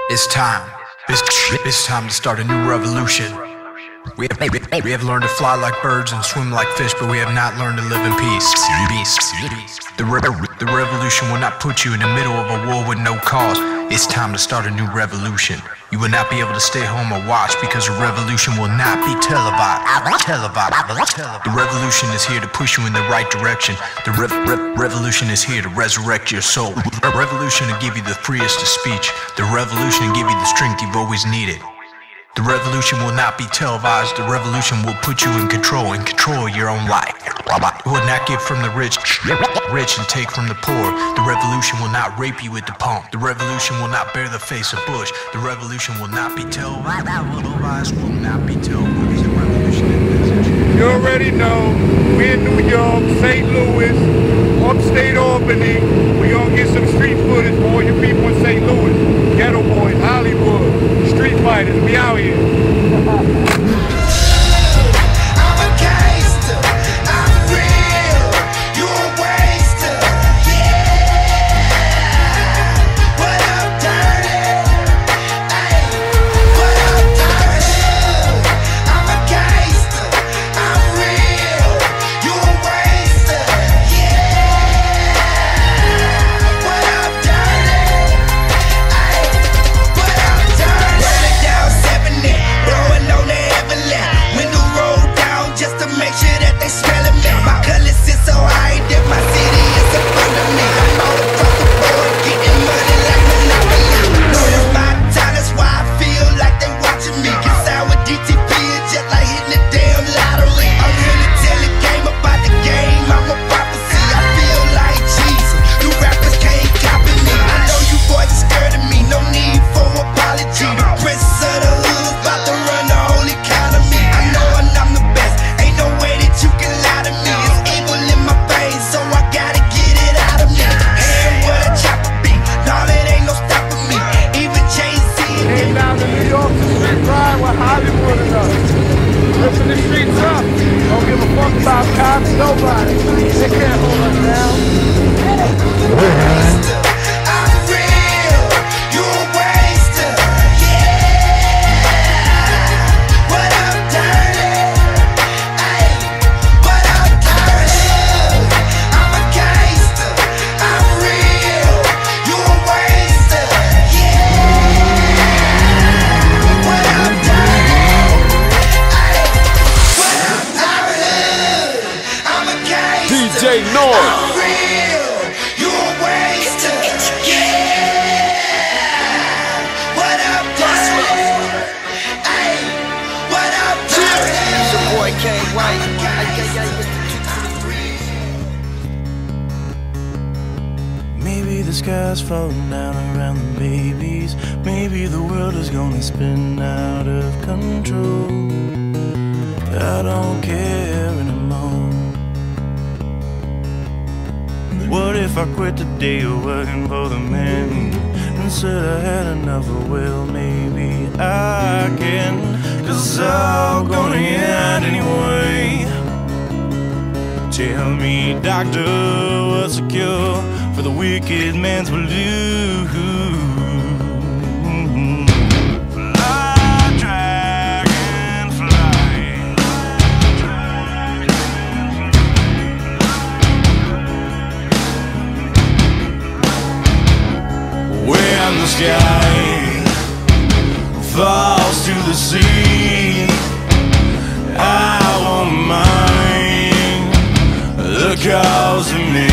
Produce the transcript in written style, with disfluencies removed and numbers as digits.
It's time. It's time to start a new revolution. We have learned to fly like birds and swim like fish, but we have not learned to live in peace. The revolution will not put you in the middle of a war with no cause. It's time to start a new revolution. You will not be able to stay home or watch because the revolution will not be televised. The revolution is here to push you in the right direction. The revolution is here to resurrect your soul. The revolution to give you the freest of speech. The revolution to give you the strength you've always needed. The revolution will not be televised. The revolution will put you in control of your own life. It will not give from the rich and take from the poor. The revolution will not rape you with the pump. The revolution will not bear the face of Bush. The revolution will not be televised. Will not be televised. The revolution is. You already know, we in New York, St. Louis, upstate Albany. We gonna get some street footage for all you people in St. Louis. Ghetto Boys, Hollywood, street fighters, we out here. Listen the streets up. Don't give a fuck about cops, nobody. They can't hold us down. I'm real, you a waster. Yeah. What up, dirty? Ay, what up, dirty? I'm a gangster. I'm real, you a waster. Yeah. What up, dirty? DJ North. I'm real, you a waster. Yeah. What up, dirty? Ay, what up, dirty? It's your boy K White. Maybe the sky's falling down around the babies. Maybe the world is gonna spin out of control. I don't care anymore. What if I quit today working for the man and said I had enough? Well, maybe I can, 'cause it's all gonna end anyway. Tell me, doctor, what's the cure for the wicked man's blues? When the sky falls to the sea, I won't mind the cause of me.